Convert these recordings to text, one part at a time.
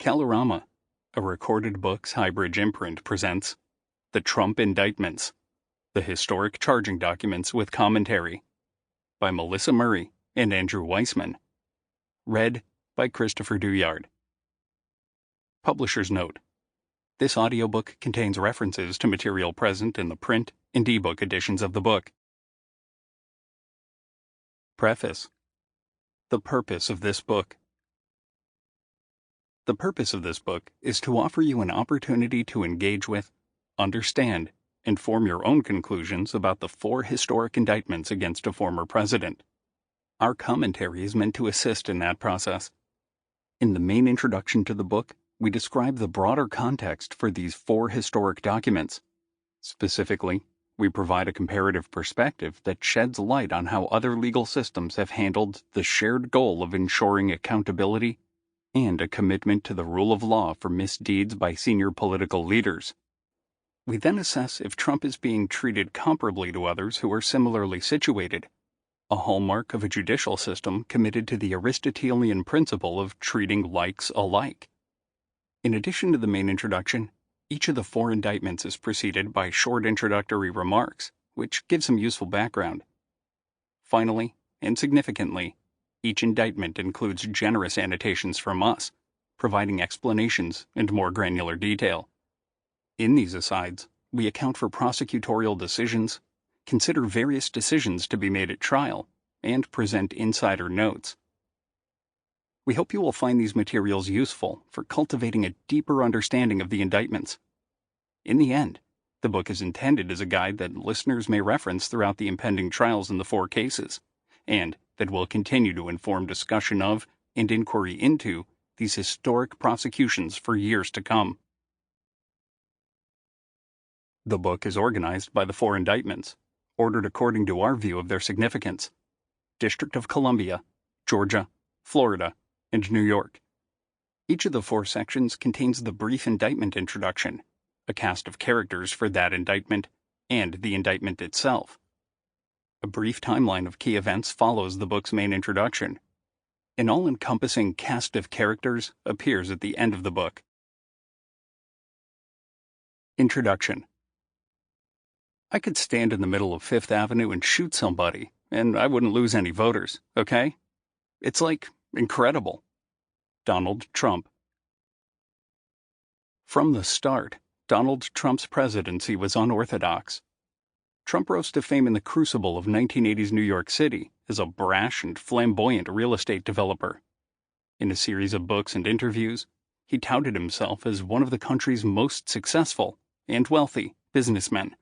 Kalorama, a Recorded Books hybrid imprint, presents The Trump Indictments, the historic charging documents with commentary, by Melissa Murray and Andrew Weissmann. Read by Christopher Douyard. Publisher's Note: this audiobook contains references to material present in the print and ebook editions of the book. Preface. The purpose of this book. The purpose of this book is to offer you an opportunity to engage with, understand, and form your own conclusions about the 4 historic indictments against a former president. Our commentary is meant to assist in that process. In the main introduction to the book, we describe the broader context for these 4 historic documents. Specifically, we provide a comparative perspective that sheds light on how other legal systems have handled the shared goal of ensuring accountability and a commitment to the rule of law for misdeeds by senior political leaders. We then assess if Trump is being treated comparably to others who are similarly situated, a hallmark of a judicial system committed to the Aristotelian principle of treating likes alike. In addition to the main introduction, each of the 4 indictments is preceded by short introductory remarks, which give some useful background. Finally, and significantly, each indictment includes generous annotations from us, providing explanations and more granular detail. In these asides, we account for prosecutorial decisions, consider various decisions to be made at trial, and present insider notes. We hope you will find these materials useful for cultivating a deeper understanding of the indictments. In the end, the book is intended as a guide that listeners may reference throughout the impending trials in the 4 cases, and that will continue to inform discussion of and inquiry into these historic prosecutions for years to come. The book is organized by the 4 indictments, ordered according to our view of their significance: District of Columbia, Georgia, Florida, and New York. Each of the 4 sections contains the brief indictment introduction, a cast of characters for that indictment, and the indictment itself. A brief timeline of key events follows the book's main introduction. An all-encompassing cast of characters appears at the end of the book. Introduction. I could stand in the middle of Fifth Avenue and shoot somebody, and I wouldn't lose any voters, okay? It's like incredible. Donald Trump. From the start, Donald Trump's presidency was unorthodox. Trump rose to fame in the crucible of 1980s New York City as a brash and flamboyant real estate developer. In a series of books and interviews, he touted himself as one of the country's most successful and wealthy businessmen.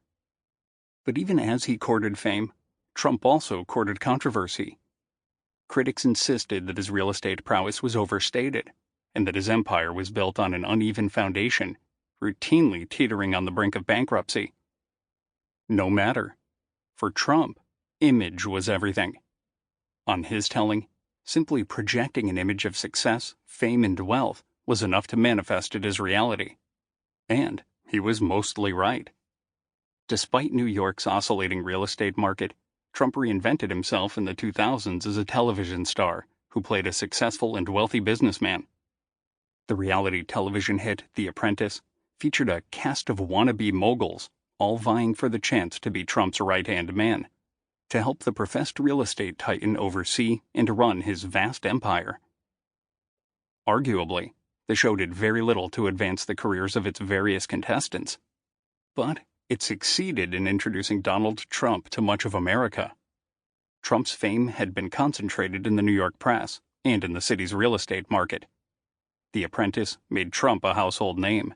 But even as he courted fame, Trump also courted controversy. Critics insisted that his real estate prowess was overstated, and that his empire was built on an uneven foundation, routinely teetering on the brink of bankruptcy. No matter. For Trump, image was everything. On his telling, simply projecting an image of success, fame, and wealth was enough to manifest it as reality. And he was mostly right. Despite New York's oscillating real estate market, Trump reinvented himself in the 2000s as a television star who played a successful and wealthy businessman. The reality television hit The Apprentice featured a cast of wannabe moguls, all vying for the chance to be Trump's right-hand man, to help the professed real estate titan oversee and run his vast empire. Arguably, the show did very little to advance the careers of its various contestants, but it succeeded in introducing Donald Trump to much of America. Trump's fame had been concentrated in the New York press and in the city's real estate market. The Apprentice made Trump a household name,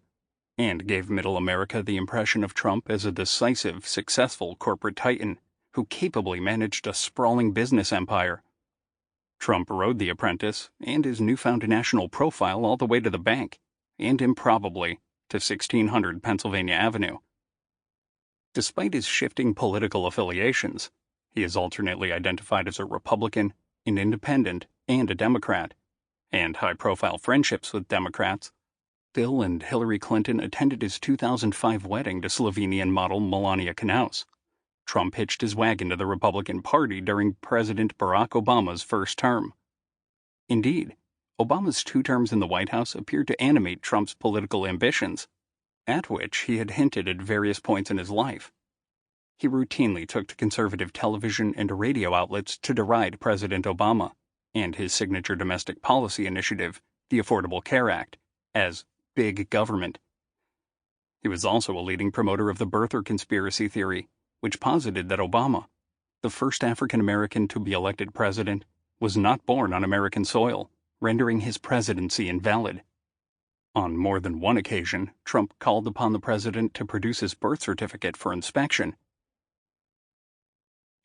and gave Middle America the impression of Trump as a decisive, successful corporate titan who capably managed a sprawling business empire. Trump rode The Apprentice and his newfound national profile all the way to the bank, and improbably to 1600 Pennsylvania Avenue. Despite his shifting political affiliations, he is alternately identified as a Republican, an Independent, and a Democrat, and high-profile friendships with Democrats. Bill and Hillary Clinton attended his 2005 wedding to Slovenian model Melania Knauss. Trump hitched his wagon to the Republican Party during President Barack Obama's first term. Indeed, Obama's 2 terms in the White House appeared to animate Trump's political ambitions, at which he had hinted at various points in his life. He routinely took to conservative television and radio outlets to deride President Obama and his signature domestic policy initiative, the Affordable Care Act, as big government. He was also a leading promoter of the birther conspiracy theory, which posited that Obama, the first African American to be elected president, was not born on American soil, rendering his presidency invalid. On more than one occasion, Trump called upon the president to produce his birth certificate for inspection.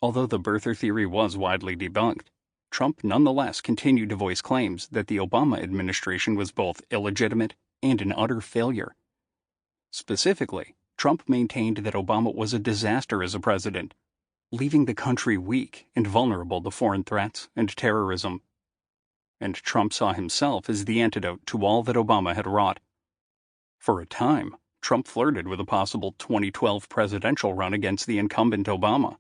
Although the birther theory was widely debunked, Trump nonetheless continued to voice claims that the Obama administration was both illegitimate and an utter failure. Specifically, Trump maintained that Obama was a disaster as a president, leaving the country weak and vulnerable to foreign threats and terrorism. And Trump saw himself as the antidote to all that Obama had wrought. For a time, Trump flirted with a possible 2012 presidential run against the incumbent Obama.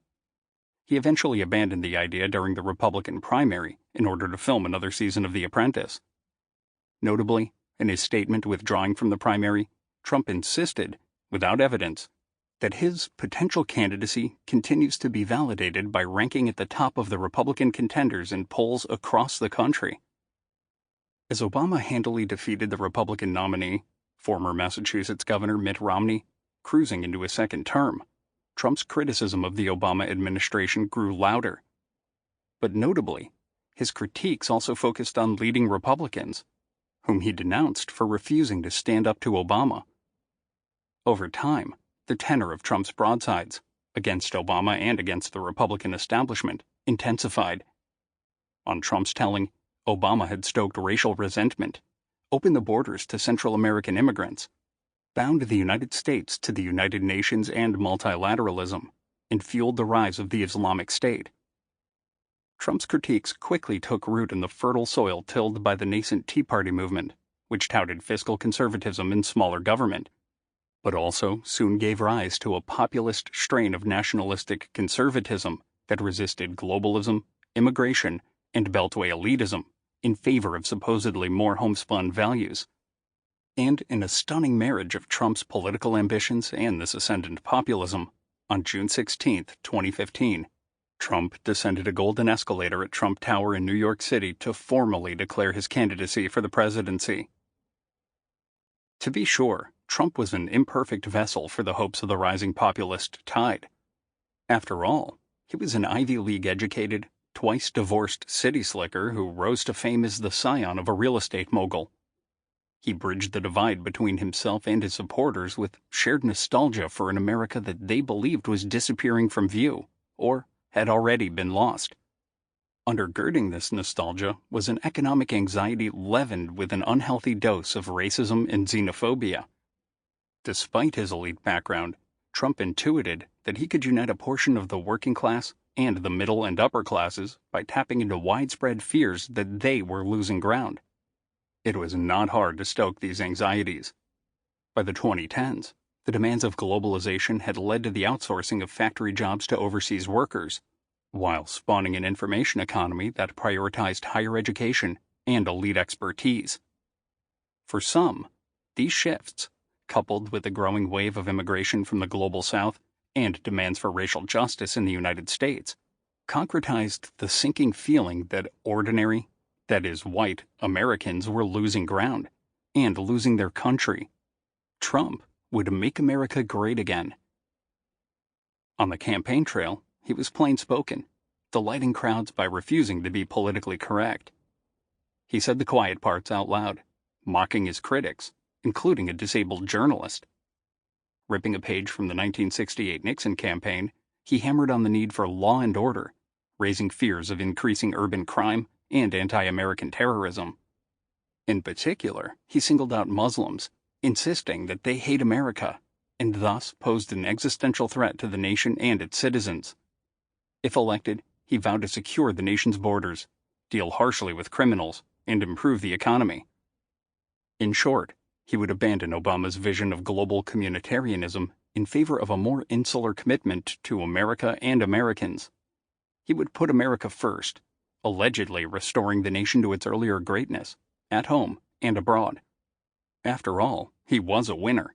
He eventually abandoned the idea during the Republican primary in order to film another season of The Apprentice. Notably, in his statement withdrawing from the primary, Trump insisted, without evidence, that his potential candidacy continues to be validated by ranking at the top of the Republican contenders in polls across the country. As Obama handily defeated the Republican nominee, former Massachusetts Governor Mitt Romney, cruising into his second term, Trump's criticism of the Obama administration grew louder. But notably, his critiques also focused on leading Republicans, whom he denounced for refusing to stand up to Obama. Over time, the tenor of Trump's broadsides, against Obama and against the Republican establishment, intensified. On Trump's telling, Obama had stoked racial resentment, opened the borders to Central American immigrants, bound the United States to the United Nations and multilateralism, and fueled the rise of the Islamic State. Trump's critiques quickly took root in the fertile soil tilled by the nascent Tea Party movement, which touted fiscal conservatism and smaller government, but also soon gave rise to a populist strain of nationalistic conservatism that resisted globalism, immigration, and Beltway elitism in favor of supposedly more homespun values. And in a stunning marriage of Trump's political ambitions and this ascendant populism, on June 16, 2015, Trump descended a golden escalator at Trump Tower in New York City to formally declare his candidacy for the presidency. To be sure, Trump was an imperfect vessel for the hopes of the rising populist tide. After all, he was an Ivy League-educated, twice-divorced city slicker who rose to fame as the scion of a real estate mogul. He bridged the divide between himself and his supporters with shared nostalgia for an America that they believed was disappearing from view, or had already been lost. Undergirding this nostalgia was an economic anxiety leavened with an unhealthy dose of racism and xenophobia. Despite his elite background, Trump intuited that he could unite a portion of the working class and the middle and upper classes by tapping into widespread fears that they were losing ground. It was not hard to stoke these anxieties. By the 2010s, the demands of globalization had led to the outsourcing of factory jobs to overseas workers, while spawning an information economy that prioritized higher education and elite expertise. For some, these shifts, coupled with the growing wave of immigration from the global South and demands for racial justice in the United States, concretized the sinking feeling that ordinary, that is, white, Americans were losing ground and losing their country. Trump would make America great again. On the campaign trail, he was plain-spoken, delighting crowds by refusing to be politically correct. He said the quiet parts out loud, mocking his critics, including a disabled journalist. Ripping a page from the 1968 Nixon campaign, he hammered on the need for law and order, raising fears of increasing urban crime and anti-American terrorism. In particular, he singled out Muslims, insisting that they hate America, and thus posed an existential threat to the nation and its citizens. If elected, he vowed to secure the nation's borders, deal harshly with criminals, and improve the economy. In short, he would abandon Obama's vision of global communitarianism in favor of a more insular commitment to America and Americans. He would put America first, allegedly restoring the nation to its earlier greatness, at home and abroad. After all, he was a winner.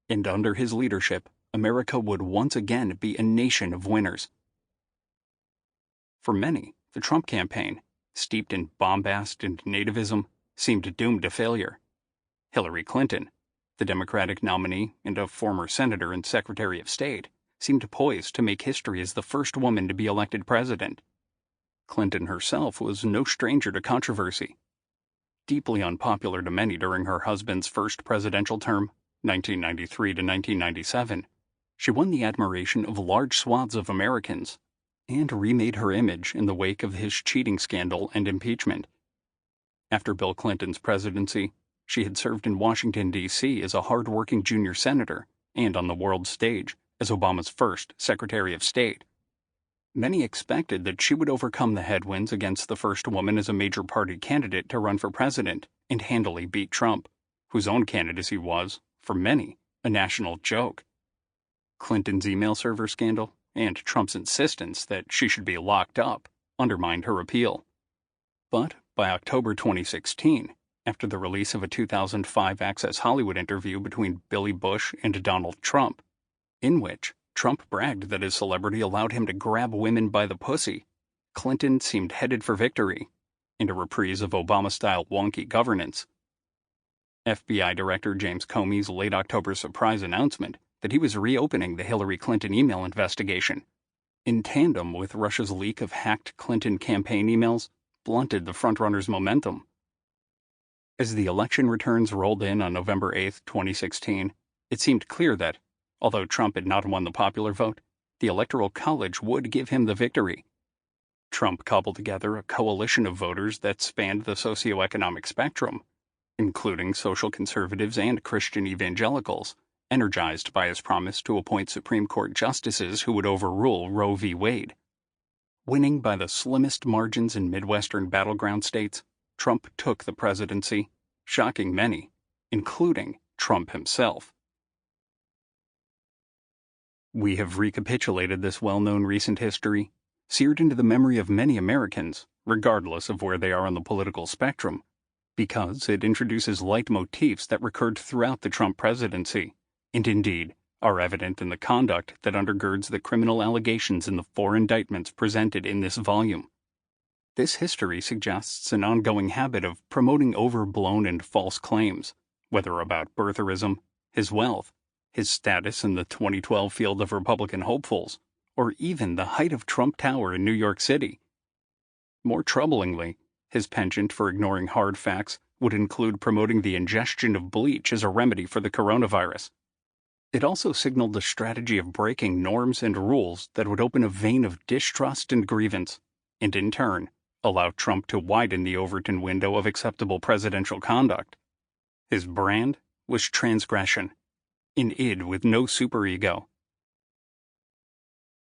And under his leadership, America would once again be a nation of winners. For many, the Trump campaign, steeped in bombast and nativism, seemed doomed to failure. Hillary Clinton, the Democratic nominee and a former senator and Secretary of State, seemed poised to make history as the first woman to be elected president. Clinton herself was no stranger to controversy. Deeply unpopular to many during her husband's first presidential term, 1993 to 1997, she won the admiration of large swaths of Americans and remade her image in the wake of his cheating scandal and impeachment. After Bill Clinton's presidency, she had served in Washington, D.C. as a hard-working junior senator and on the world stage as Obama's first Secretary of State. Many expected that she would overcome the headwinds against the first woman as a major party candidate to run for president and handily beat Trump, whose own candidacy was, for many, a national joke. Clinton's email server scandal and Trump's insistence that she should be locked up undermined her appeal. But by October 2016, after the release of a 2005 Access Hollywood interview between Billy Bush and Donald Trump, in which Trump bragged that his celebrity allowed him to grab women by the pussy, Clinton seemed headed for victory, and a reprise of Obama-style wonky governance. FBI Director James Comey's late October surprise announcement that he was reopening the Hillary Clinton email investigation, in tandem with Russia's leak of hacked Clinton campaign emails, blunted the frontrunner's momentum. As the election returns rolled in on November 8, 2016, it seemed clear that, although Trump had not won the popular vote, the Electoral College would give him the victory. Trump cobbled together a coalition of voters that spanned the socioeconomic spectrum, including social conservatives and Christian evangelicals, energized by his promise to appoint Supreme Court justices who would overrule Roe v. Wade. Winning by the slimmest margins in Midwestern battleground states, Trump took the presidency, shocking many, including Trump himself. We have recapitulated this well-known recent history, seared into the memory of many Americans, regardless of where they are on the political spectrum, because it introduces leitmotifs that recurred throughout the Trump presidency, and indeed are evident in the conduct that undergirds the criminal allegations in the 4 indictments presented in this volume. This history suggests an ongoing habit of promoting overblown and false claims, whether about birtherism, his wealth, his status in the 2012 field of Republican hopefuls, or even the height of Trump Tower in New York City. More troublingly, his penchant for ignoring hard facts would include promoting the ingestion of bleach as a remedy for the coronavirus. It also signaled a strategy of breaking norms and rules that would open a vein of distrust and grievance, and in turn, allow Trump to widen the Overton window of acceptable presidential conduct. His brand was transgression, an id with no superego.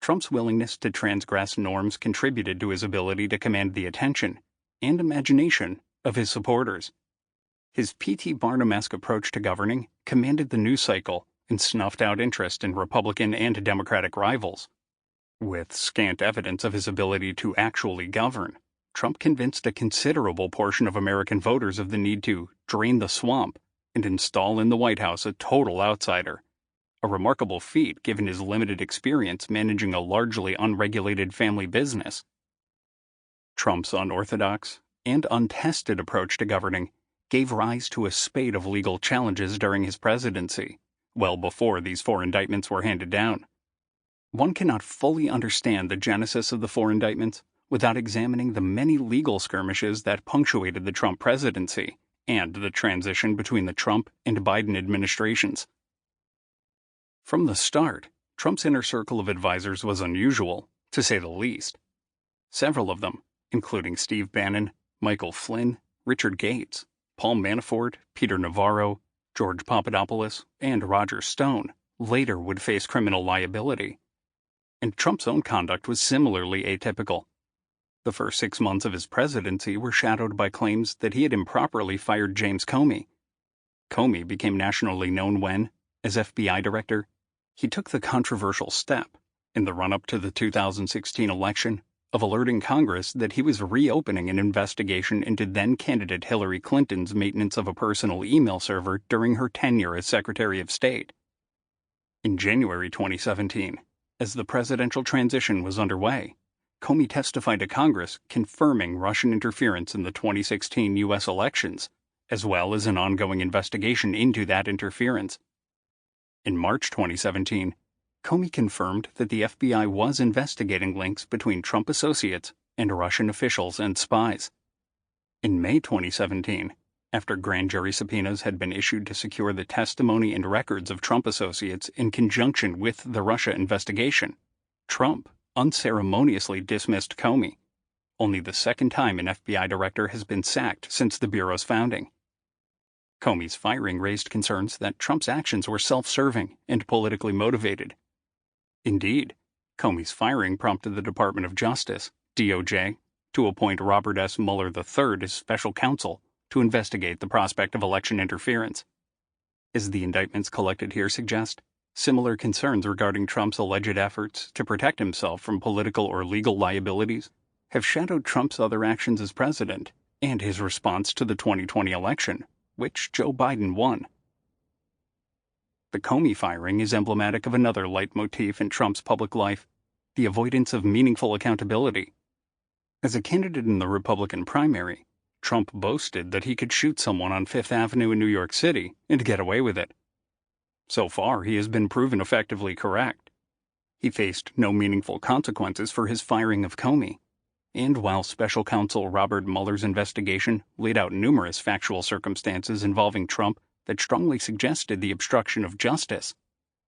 Trump's willingness to transgress norms contributed to his ability to command the attention and imagination of his supporters. His P.T. Barnum-esque approach to governing commanded the news cycle and snuffed out interest in Republican and Democratic rivals. With scant evidence of his ability to actually govern, Trump convinced a considerable portion of American voters of the need to drain the swamp and install in the White House a total outsider, a remarkable feat given his limited experience managing a largely unregulated family business. Trump's unorthodox and untested approach to governing gave rise to a spate of legal challenges during his presidency, well before these 4 indictments were handed down. One cannot fully understand the genesis of the 4 indictments without examining the many legal skirmishes that punctuated the Trump presidency and the transition between the Trump and Biden administrations. From the start, Trump's inner circle of advisors was unusual, to say the least. Several of them, including Steve Bannon, Michael Flynn, Richard Gates, Paul Manafort, Peter Navarro, George Papadopoulos, and Roger Stone, later would face criminal liability. And Trump's own conduct was similarly atypical. The first 6 months of his presidency were shadowed by claims that he had improperly fired James Comey. Comey became nationally known when, as FBI director, he took the controversial step, in the run-up to the 2016 election, of alerting Congress that he was reopening an investigation into then-candidate Hillary Clinton's maintenance of a personal email server during her tenure as Secretary of State. In January 2017, as the presidential transition was underway, Comey testified to Congress confirming Russian interference in the 2016 U.S. elections, as well as an ongoing investigation into that interference. In March 2017, Comey confirmed that the FBI was investigating links between Trump associates and Russian officials and spies. In May 2017, after grand jury subpoenas had been issued to secure the testimony and records of Trump associates in conjunction with the Russia investigation, Trump unceremoniously dismissed Comey, only the second time an FBI director has been sacked since the Bureau's founding. Comey's firing raised concerns that Trump's actions were self-serving and politically motivated. Indeed, Comey's firing prompted the Department of Justice, DOJ, to appoint Robert S. Mueller III as special counsel to investigate the prospect of election interference. As the indictments collected here suggest, similar concerns regarding Trump's alleged efforts to protect himself from political or legal liabilities have shadowed Trump's other actions as president and his response to the 2020 election, which Joe Biden won. The Comey firing is emblematic of another leitmotif in Trump's public life, the avoidance of meaningful accountability. As a candidate in the Republican primary, Trump boasted that he could shoot someone on Fifth Avenue in New York City and get away with it. So far, he has been proven effectively correct. He faced no meaningful consequences for his firing of Comey, and while Special Counsel Robert Mueller's investigation laid out numerous factual circumstances involving Trump that strongly suggested the obstruction of justice,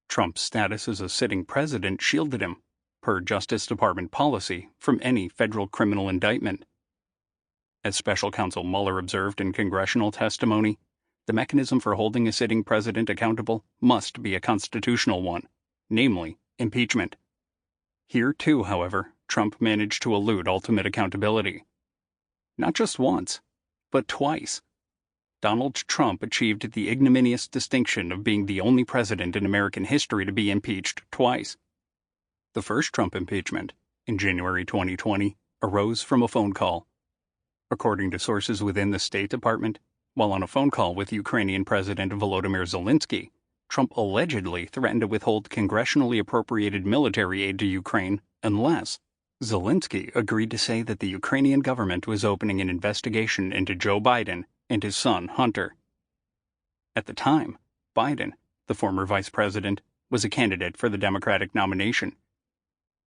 Trump's status as a sitting president shielded him, per Justice Department policy, from any federal criminal indictment. As Special Counsel Mueller observed in congressional testimony, the mechanism for holding a sitting president accountable must be a constitutional one, namely, impeachment. Here, too, however, Trump managed to elude ultimate accountability. Not just once, but twice. Donald Trump achieved the ignominious distinction of being the only president in American history to be impeached twice. The first Trump impeachment, in January 2020, arose from a phone call. According to sources within the State Department, while on a phone call with Ukrainian President Volodymyr Zelensky, Trump allegedly threatened to withhold congressionally appropriated military aid to Ukraine unless Zelensky agreed to say that the Ukrainian government was opening an investigation into Joe Biden and his son, Hunter. At the time, Biden, the former vice president, was a candidate for the Democratic nomination.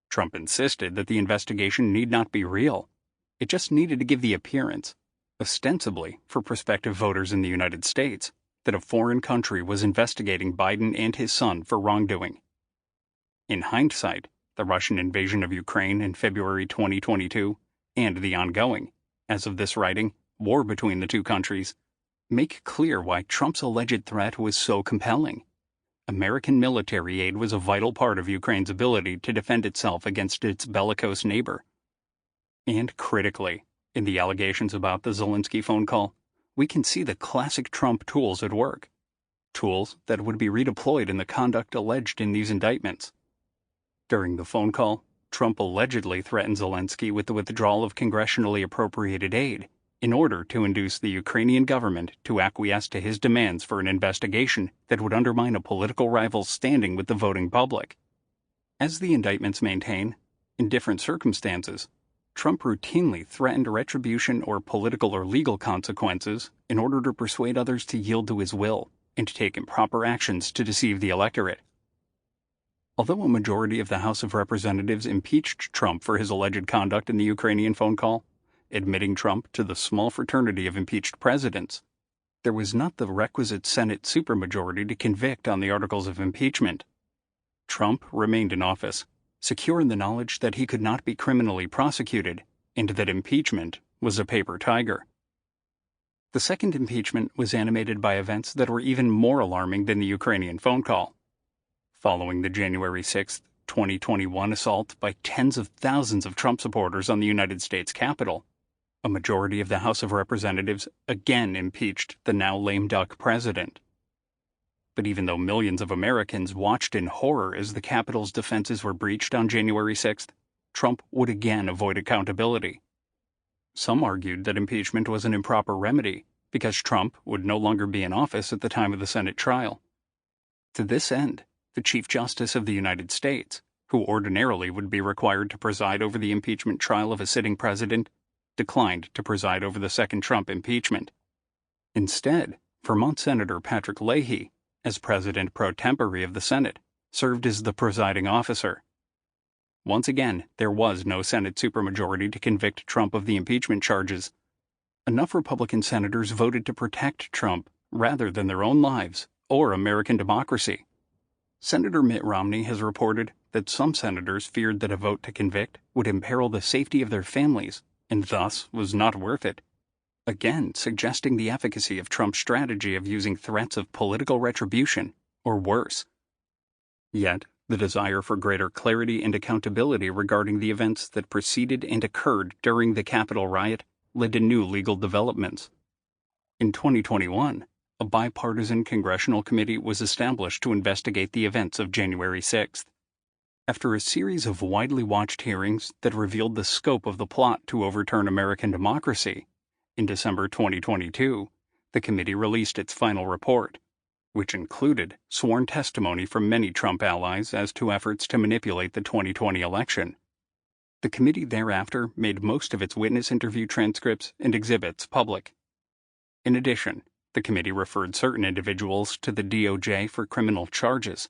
Trump insisted that the investigation need not be real. It just needed to give the appearance, ostensibly for prospective voters in the United States, that a foreign country was investigating Biden and his son for wrongdoing. In hindsight, the Russian invasion of Ukraine in February 2022 and the ongoing, as of this writing, war between the two countries make clear why Trump's alleged threat was so compelling. American military aid was a vital part of Ukraine's ability to defend itself against its bellicose neighbor. And critically, in the allegations about the Zelensky phone call, we can see the classic Trump tools at work. Tools that would be redeployed in the conduct alleged in these indictments. During the phone call, Trump allegedly threatened Zelensky with the withdrawal of congressionally appropriated aid in order to induce the Ukrainian government to acquiesce to his demands for an investigation that would undermine a political rival's standing with the voting public. As the indictments maintain, in different circumstances, Trump routinely threatened retribution or political or legal consequences in order to persuade others to yield to his will and to take improper actions to deceive the electorate. Although a majority of the House of Representatives impeached Trump for his alleged conduct in the Ukrainian phone call, admitting Trump to the small fraternity of impeached presidents, there was not the requisite Senate supermajority to convict on the articles of impeachment. Trump remained in office, secure in the knowledge that he could not be criminally prosecuted and that impeachment was a paper tiger. The second impeachment was animated by events that were even more alarming than the Ukrainian phone call. Following the January 6, 2021 assault by tens of thousands of Trump supporters on the United States Capitol, a majority of the House of Representatives again impeached the now lame duck president. But even though millions of Americans watched in horror as the Capitol's defenses were breached on January 6th, Trump would again avoid accountability. Some argued that impeachment was an improper remedy because Trump would no longer be in office at the time of the Senate trial. To this end, the Chief Justice of the United States, who ordinarily would be required to preside over the impeachment trial of a sitting president, declined to preside over the second Trump impeachment. Instead, Vermont Senator Patrick Leahy, as president pro tempore of the Senate, served as the presiding officer. Once again, there was no Senate supermajority to convict Trump of the impeachment charges. Enough Republican senators voted to protect Trump rather than their own lives or American democracy. Senator Mitt Romney has reported that some senators feared that a vote to convict would imperil the safety of their families and thus was not worth it, again suggesting the efficacy of Trump's strategy of using threats of political retribution, or worse. Yet, the desire for greater clarity and accountability regarding the events that preceded and occurred during the Capitol riot led to new legal developments. In 2021, a bipartisan congressional committee was established to investigate the events of January 6th. After a series of widely watched hearings that revealed the scope of the plot to overturn American democracy, in December 2022, the committee released its final report, which included sworn testimony from many Trump allies as to efforts to manipulate the 2020 election. The committee thereafter made most of its witness interview transcripts and exhibits public. In addition, the committee referred certain individuals to the DOJ for criminal charges,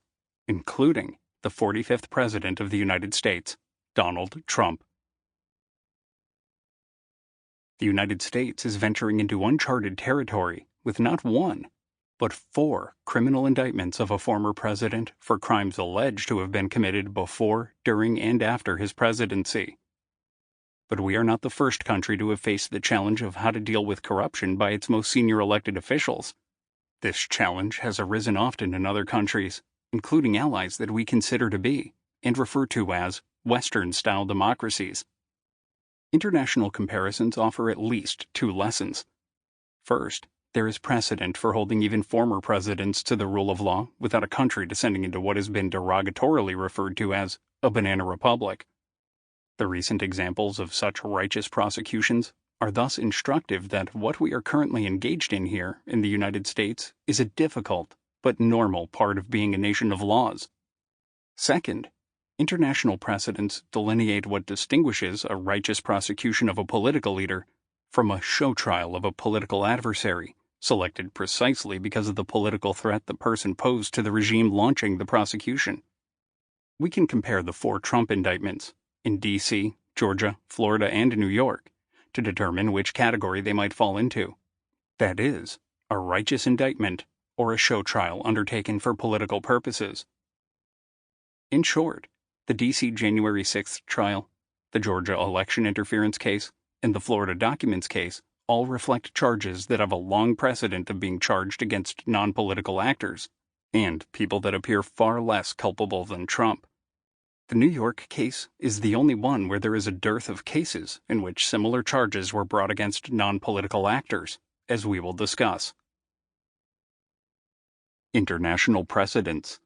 including the 45th President of the United States, Donald Trump. The United States is venturing into uncharted territory with not one, but 4 criminal indictments of a former president for crimes alleged to have been committed before, during, and after his presidency. But we are not the first country to have faced the challenge of how to deal with corruption by its most senior elected officials. This challenge has arisen often in other countries, including allies that we consider to be, and refer to as, Western-style democracies. International comparisons offer at least 2 lessons. First, there is precedent for holding even former presidents to the rule of law without a country descending into what has been derogatorily referred to as a banana republic. The recent examples of such righteous prosecutions are thus instructive that what we are currently engaged in here in the United States is a difficult but normal part of being a nation of laws. Second, international precedents delineate what distinguishes a righteous prosecution of a political leader from a show trial of a political adversary, selected precisely because of the political threat the person posed to the regime launching the prosecution. We can compare the 4 Trump indictments in D.C., Georgia, Florida, and New York to determine which category they might fall into. That is, a righteous indictment or a show trial undertaken for political purposes. In short, the D.C. January 6th trial, the Georgia election interference case, and the Florida documents case all reflect charges that have a long precedent of being charged against non-political actors, and people that appear far less culpable than Trump. The New York case is the only one where there is a dearth of cases in which similar charges were brought against non-political actors, as we will discuss. International precedents.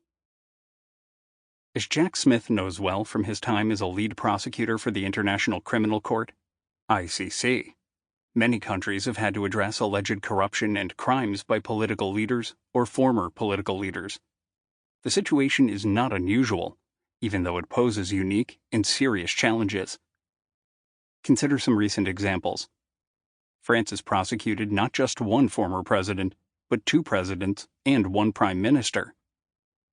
As Jack Smith knows well from his time as a lead prosecutor for the International Criminal Court, ICC, many countries have had to address alleged corruption and crimes by political leaders or former political leaders. The situation is not unusual, even though it poses unique and serious challenges. Consider some recent examples. France has prosecuted not just one former president, but 2 presidents and 1 prime minister.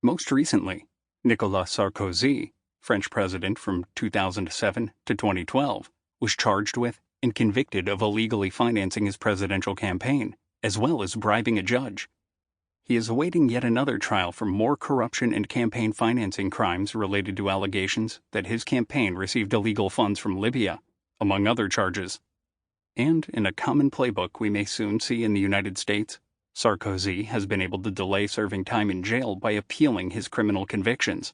Most recently, Nicolas Sarkozy, French president from 2007 to 2012, was charged with and convicted of illegally financing his presidential campaign, as well as bribing a judge. He is awaiting yet another trial for more corruption and campaign financing crimes related to allegations that his campaign received illegal funds from Libya, among other charges. And in a common playbook we may soon see in the United States, Sarkozy has been able to delay serving time in jail by appealing his criminal convictions.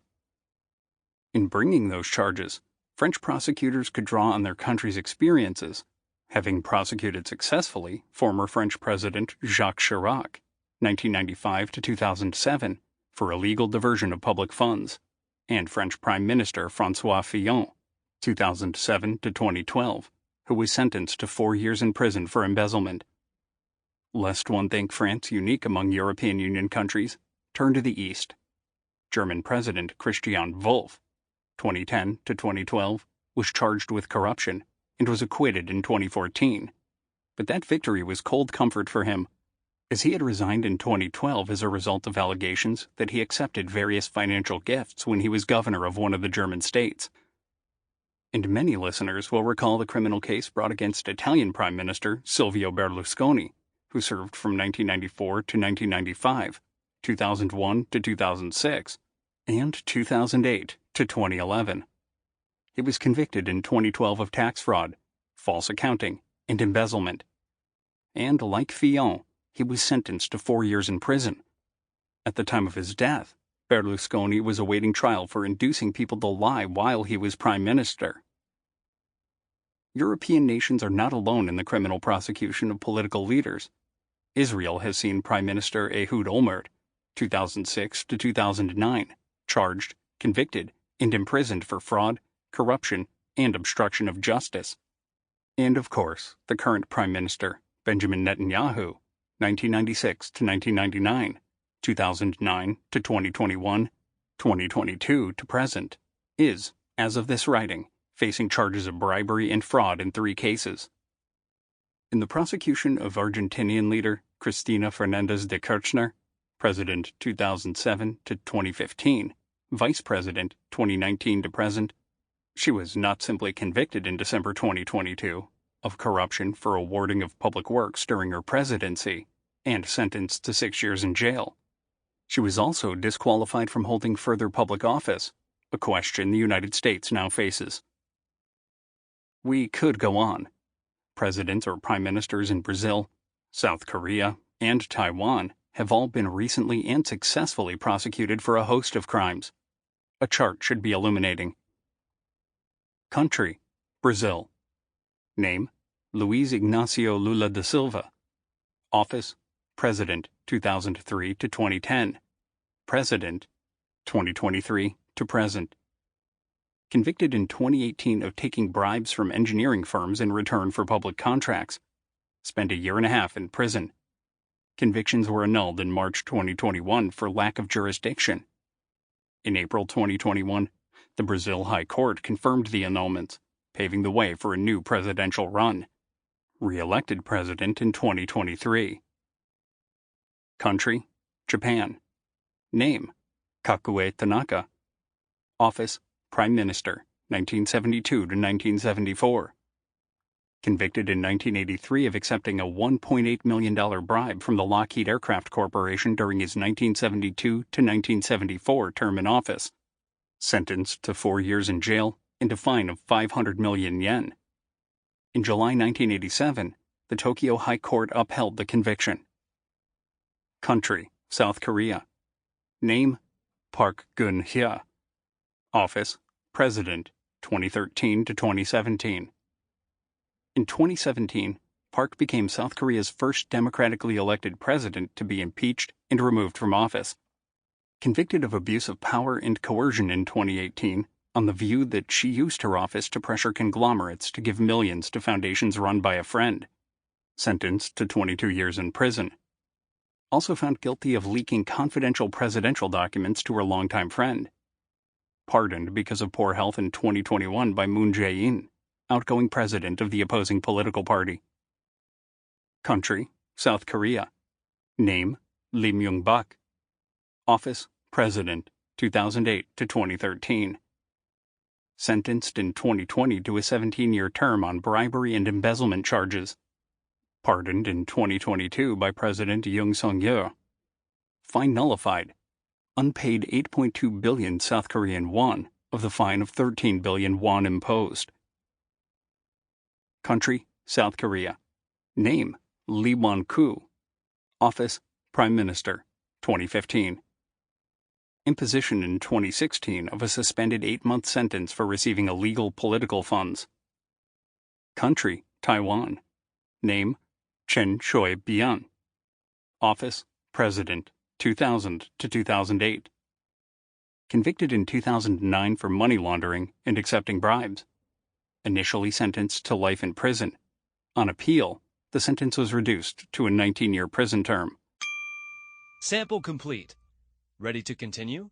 In bringing those charges, French prosecutors could draw on their country's experiences, having prosecuted successfully former French President Jacques Chirac, 1995 to 2007, for illegal diversion of public funds, and French Prime Minister François Fillon, 2007 to 2012, who was sentenced to 4 years in prison for embezzlement. Lest one think France unique among European Union countries, turn to the East. German President Christian Wolff, 2010 to 2012, was charged with corruption and was acquitted in 2014. But that victory was cold comfort for him, as he had resigned in 2012 as a result of allegations that he accepted various financial gifts when he was governor of one of the German states. And many listeners will recall the criminal case brought against Italian Prime Minister Silvio Berlusconi, who served from 1994 to 1995, 2001 to 2006, and 2008 to 2011. He was convicted in 2012 of tax fraud, false accounting, and embezzlement. And like Fillon, he was sentenced to 4 years in prison. At the time of his death, Berlusconi was awaiting trial for inducing people to lie while he was prime minister. European nations are not alone in the criminal prosecution of political leaders. Israel has seen Prime Minister Ehud Olmert, 2006 to 2009, charged, convicted, and imprisoned for fraud, corruption, and obstruction of justice. And of course, the current Prime Minister, Benjamin Netanyahu, 1996 to 1999, 2009 to 2021, 2022 to present, is, as of this writing, facing charges of bribery and fraud in 3 cases. In the prosecution of Argentinian leader Cristina Fernández de Kirchner, President 2007 to 2015, Vice President 2019 to present, she was not simply convicted in December 2022 of corruption for awarding of public works during her presidency and sentenced to 6 years in jail. She was also disqualified from holding further public office, a question the United States now faces. We could go on. Presidents or prime ministers in Brazil, South Korea, and Taiwan have all been recently and successfully prosecuted for a host of crimes. A chart should be illuminating. Country: Brazil. Name: Luiz Ignacio Lula da Silva. Office: President 2003 to 2010. President 2023 to present. Convicted in 2018 of taking bribes from engineering firms in return for public contracts. Spent 1.5 years in prison. Convictions were annulled in March 2021 for lack of jurisdiction. In April 2021, the Brazil High Court confirmed the annulments, paving the way for a new presidential run. Re-elected president in 2023. Country: Japan. Name: Kakue Tanaka. Office: Prime Minister, 1972 to 1974. Convicted in 1983 of accepting a $1.8 million bribe from the Lockheed Aircraft Corporation during his 1972 to 1974 term in office. Sentenced to 4 years in jail and a fine of 500 million yen. In July 1987, the Tokyo High Court upheld the conviction. Country: South Korea. Name: Park Geun-hye. Office: President, 2013 to 2017. In 2017, Park became South Korea's first democratically elected president to be impeached and removed from office. Convicted of abuse of power and coercion in 2018, on the view that she used her office to pressure conglomerates to give millions to foundations run by a friend. Sentenced to 22 years in prison. Also found guilty of leaking confidential presidential documents to her longtime friend. Pardoned because of poor health in 2021 by Moon Jae-in, outgoing president of the opposing political party. Country: South Korea. Name: Lee Myung-bak. Office: President, 2008 to 2013. Sentenced in 2020 to a 17-year term on bribery and embezzlement charges. Pardoned in 2022 by President Yoon Suk-yeol. Fine nullified. Unpaid 8.2 billion South Korean won of the fine of 13 billion won imposed. Country: South Korea. Name: Lee Won-koo. Office: Prime Minister, 2015. Imposition in 2016 of a suspended 8-month sentence for receiving illegal political funds. Country: Taiwan. Name: Chen Shui-bian. Office: President, 2000 to 2008. Convicted in 2009 for money laundering and accepting bribes. initially sentenced to life in prison. On appeal, the sentence was reduced to a 19-year prison term. Sample complete. Ready to continue?